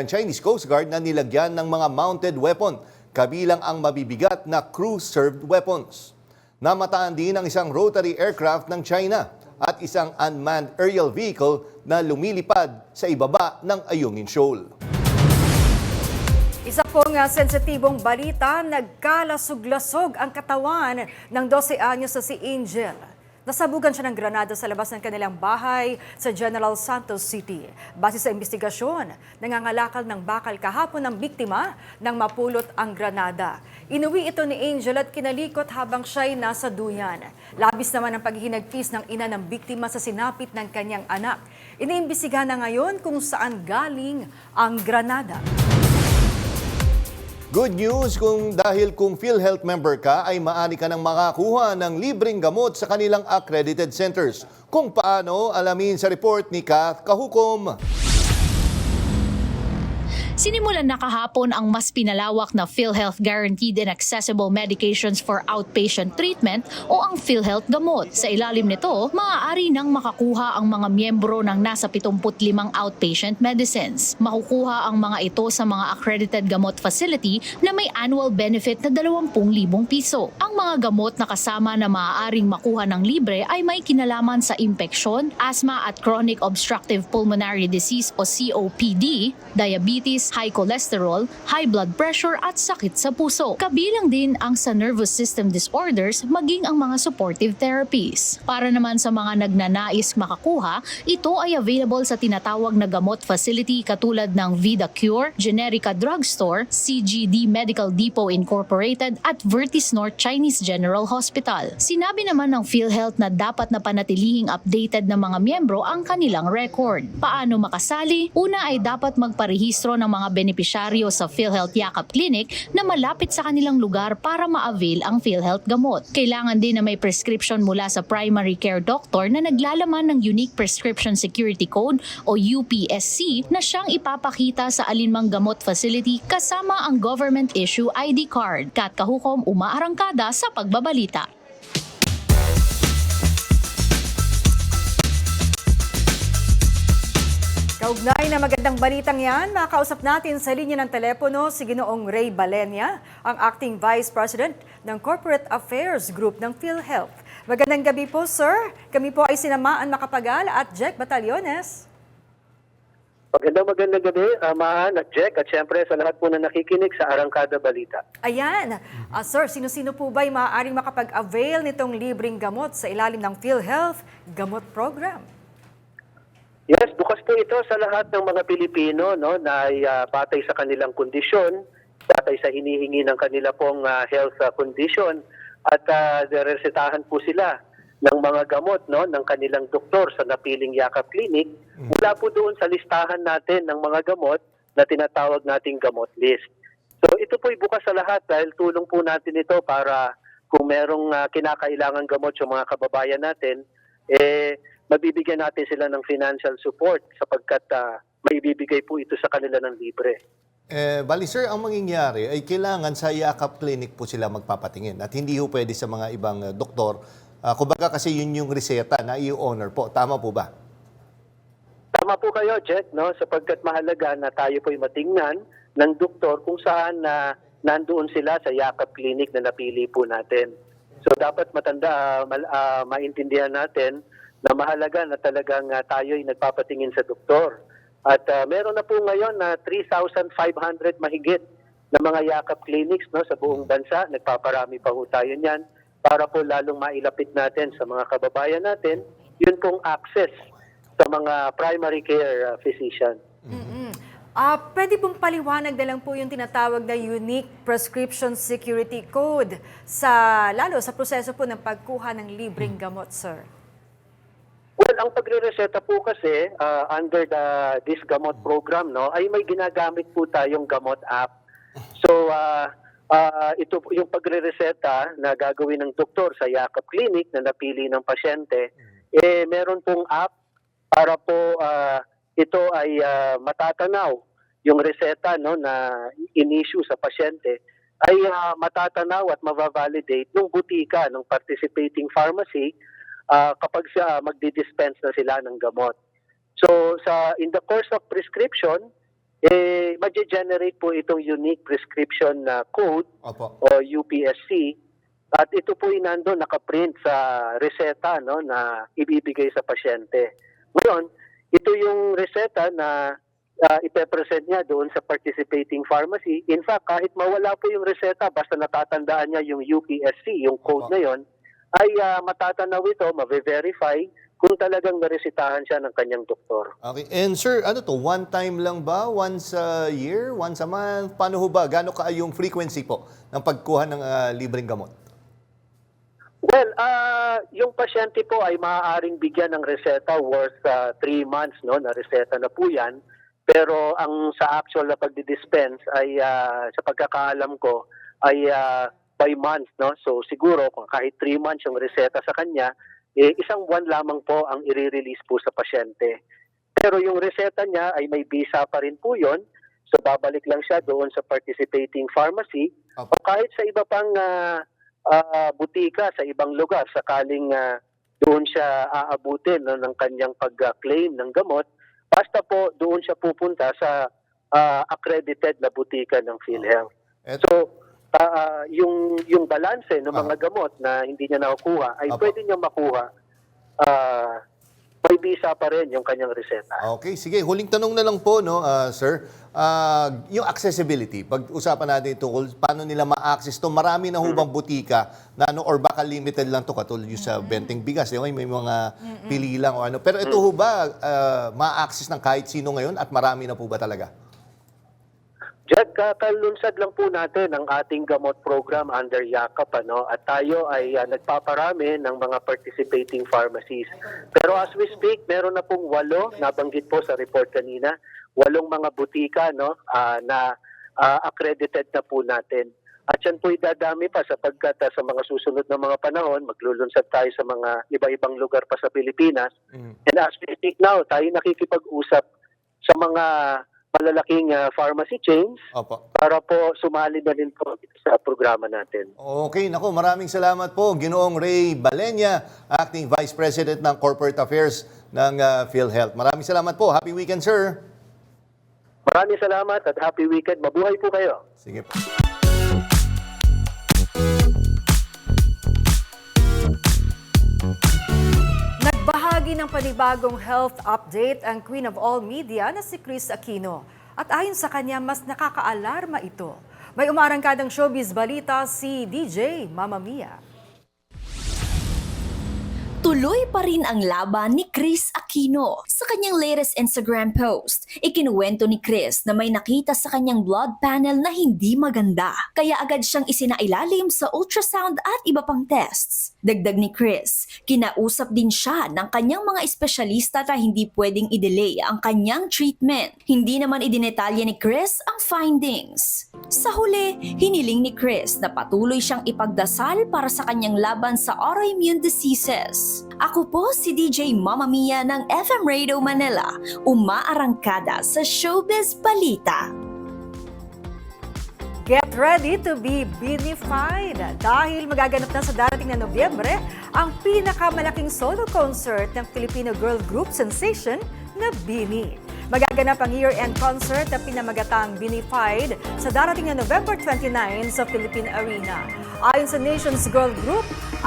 Chinese Coast Guard na nilagyan ng mga mounted weapon, kabilang ang mabibigat na crew-served weapons. Namataan din ang isang rotary aircraft ng China at isang unmanned aerial vehicle na lumilipad sa ibaba ng Ayungin Shoal. Isa pong sensitibong balita, nagkalasog-lasog ang katawan ng 12 anyos na si Angel. Nasabugan siya ng granada sa labas ng kanilang bahay sa General Santos City. Base sa investigasyon, nangangalakal ng bakal kahapon ng biktima nang mapulot ang granada. Inuwi ito ni Angel at kinalikot habang siya'y nasa duyan. Labis naman ang paghihinagpis ng ina ng biktima sa sinapit ng kanyang anak. Iniimbestigahan na ngayon kung saan galing ang granada. Good news dahil kung PhilHealth member ka ay maaari ka nang makakuha ng libreng gamot sa kanilang accredited centers. Kung paano, alamin sa report ni Kath Kahukom. Sinimulan na kahapon ang mas pinalawak na PhilHealth Guaranteed and Accessible Medications for Outpatient Treatment o ang PhilHealth Gamot. Sa ilalim nito, maaari nang makakuha ang mga miyembro ng nasa 75 outpatient medicines. Makukuha ang mga ito sa mga accredited gamot facility na may annual benefit na 20,000 piso. Ang mga gamot na kasama na maaaring makuha ng libre ay may kinalaman sa impeksyon, asthma at chronic obstructive pulmonary disease o COPD, diabetes, high cholesterol, high blood pressure at sakit sa puso. Kabilang din ang sa nervous system disorders maging ang mga supportive therapies. Para naman sa mga nagnanais makakuha, ito ay available sa tinatawag na gamot facility katulad ng Vida Cure, Generica Drugstore, CGD Medical Depot Incorporated at Vertis North Chinese General Hospital. Sinabi naman ng PhilHealth na dapat na panatilihing updated ng mga miyembro ang kanilang record. Paano makasali? Una ay dapat magparehistro ng mga benepisyaryo sa PhilHealth Yakap Clinic na malapit sa kanilang lugar para ma-avail ang PhilHealth gamot. Kailangan din na may prescription mula sa primary care doctor na naglalaman ng Unique Prescription Security Code o UPSC na siyang ipapakita sa alinmang gamot facility kasama ang government issue ID card. Kat Kahukom, umaarangkada sa pagbabalita. Kaugnay na magandang balitang yan, makausap natin sa linya ng telepono si Ginoong Ray Balenya, ang Acting Vice President ng Corporate Affairs Group ng PhilHealth. Magandang gabi po, sir. Kami po ay sinamaan Macapagal at Jack Batallones. Magandang gabi, Maan at Jack, at syempre sa lahat po na nakikinig sa Arangkada Balita. Ayan. Sir, sino-sino po ba ay maaaring makapag-avail nitong libreng gamot sa ilalim ng PhilHealth Gamot Program? Yes, bukas po ito sa lahat ng mga Pilipino na ay batay sa kanilang kondisyon, batay sa hinihingi ng kanila pong health condition at resetahan po sila ng mga gamot ng kanilang doktor sa napiling Yakap Clinic mula po doon sa listahan natin ng mga gamot na tinatawag nating gamot list. So ito po ay bukas sa lahat dahil tulong po natin ito para kung merong kinakailangan gamot sa mga kababayan natin, mabibigyan natin sila ng financial support sapagkat maibibigay po ito sa kanila ng libre. Bali sir, ang mangyayari ay kailangan sa Yakap Clinic po sila magpapatingin at hindi po pwede sa mga ibang doktor. Kumbaga kasi yun yung reseta na i-honor po. Tama po ba? Tama po kayo, Jet, sapagkat mahalaga na tayo po'y matingnan ng doktor kung saan nandoon sila sa Yakap Clinic na napili po natin. So dapat maintindihan natin na mahalaga na talagang tayo ay nagpapatingin sa doktor. At meron na po ngayon na 3,500 mahigit na mga Yakap Clinics sa buong bansa. Nagpaparami pa po tayo niyan para po lalong mailapit natin sa mga kababayan natin yun pong access sa mga primary care physician. Pwede pong paliwanag na lang po yung tinatawag na Unique Prescription Security Code lalo sa proseso po ng pagkuha ng libreng gamot, sir. Well, ang pagre-reseta po kasi under this gamot program ay may ginagamit po tayong gamot app. So ito yung pagre-reseta na gagawin ng doktor sa Yakap Clinic na napili ng pasyente, meron pong app para po ito ay matatanaw yung reseta na in-issue sa pasyente ay matatanaw at mabavalidate ng butika ng participating pharmacy kapag siya magdi-dispense na sila ng gamot. So in the course of prescription, ma-generate po itong Unique Prescription Code o UPSC at ito po nandun nakaprint sa reseta na ibibigay sa pasyente. Ngayon, ito yung reseta na ipepresent niya doon sa participating pharmacy. In fact, kahit mawala po yung reseta, basta natatandaan niya yung UPSC, yung code na yon, ay matatanaw ito, ma-verify kung talagang naresetahan siya ng kanyang doktor. Okay. And sir, ano to? One time lang ba? Once a year? Once a month? Paano ho ba? Gaano ka yung frequency po ng pagkuha ng libreng gamot? Well, yung pasyente po ay maaaring bigyan ng reseta worth 3 months, no, na reseta na po yan. Pero ang sa actual na pagdi-dispense ay sa pagkakaalam ko ay by month, no. So siguro kung kahit 3 months yung reseta sa kanya, isang buwan lamang po ang i-release po sa pasyente. Pero yung reseta niya ay may visa pa rin po 'yon. So babalik lang siya doon sa participating pharmacy o kahit sa iba pang butika sa ibang lugar sakaling doon siya aabutin, no, ng kanyang pag-claim ng gamot, basta po doon siya pupunta sa accredited na butika ng PhilHealth. So yung balanse ng mga gamot na hindi niya nakukuha ay pwede niya makuha, may visa pa rin yung kanyang reseta. Okay, sige. Huling tanong na lang po, no, sir. Yung accessibility, pag-usapan natin ito, paano nila ma-access to? Marami na hubang butika na ano, or baka limited lang to katulad yung sa benting bigas, di ba? May mga pili lang o ano. Pero ito ho ba ma-access ng kahit sino ngayon at marami na po ba talaga? Jack, kakalunsad lang po natin ang ating gamot program under YAKAP, ano, at tayo ay nagpaparami ng mga participating pharmacies. Pero as we speak, meron na pong 8, nabanggit po sa report kanina, 8 mga butika, no, na accredited na po natin. At yan po idadami pa sapagkat sa mga susunod na mga panahon, maglulunsad tayo sa mga iba-ibang lugar pa sa Pilipinas. And as we speak now, tayo nakikipag-usap sa mga malalaking pharmacy chains para po sumali na rin po sa programa natin. Okay, naku, maraming salamat po, Ginoong Ray Balenya, Acting Vice President ng Corporate Affairs ng PhilHealth. Maraming salamat po. Happy weekend, sir. Maraming salamat at happy weekend. Mabuhay po kayo. Sige po. Nagbahagi ng panibagong health update ang Queen of All Media na si Kris Aquino. At ayon sa kanya, mas nakakaalarma ito. May umaarangkadang showbiz balita si DJ Mama Mia. Tuloy pa rin ang laban ni Kris Aquino. Sa kanyang latest Instagram post, ikinuwento ni Kris na may nakita sa kanyang blood panel na hindi maganda. Kaya agad siyang isinailalim sa ultrasound at iba pang tests. Dagdag ni Kris, kinausap din siya ng kanyang mga espesyalista na hindi pwedeng i-delay ang kanyang treatment. Hindi naman idinetalya ni Kris ang findings. Sa huli, hiniling ni Kris na patuloy siyang ipagdasal para sa kanyang laban sa autoimmune diseases. Ako po si DJ Mama Mia ng FM Radio Manila, umaarangkada sa Showbiz Balita. Get ready to be beanified dahil magaganap na sa darating na Nobyembre ang pinakamalaking solo concert ng Filipino girl group sensation na BINI. Magaganap ang year-end concert na pinamagatang Beanified sa darating na November 29 sa Philippine Arena. Ayon sa Nations Girl Group,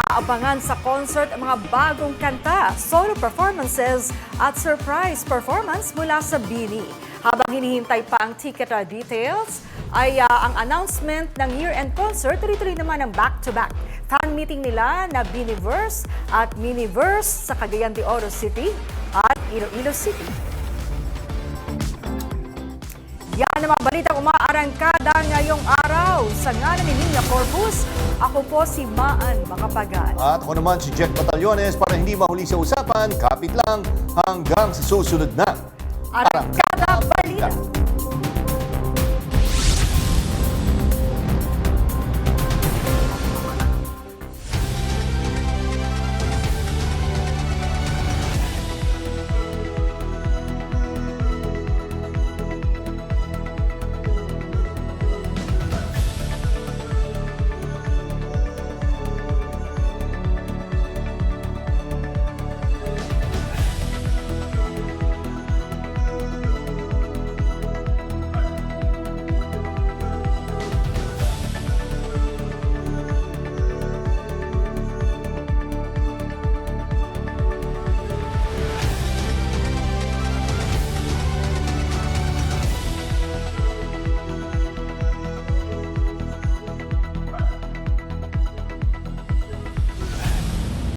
aabangan sa concert ang mga bagong kanta, solo performances at surprise performance mula sa BINI. Habang hinihintay pa ang ticket details, ay ang announcement ng year-end concert, tuloy-tuloy naman ang back-to-back fan meeting nila na Biniverse at Miniverse sa Cagayan de Oro City at Iloilo City. Yan ang mga balitang umaarangkada ngayong araw. Sa ngalan ni Nina Corpus, ako po si Maan Macapagal. At ako naman si Jack Batallones para hindi mahuli sa usapan, kapit lang hanggang sa susunod na Arangkada Balita.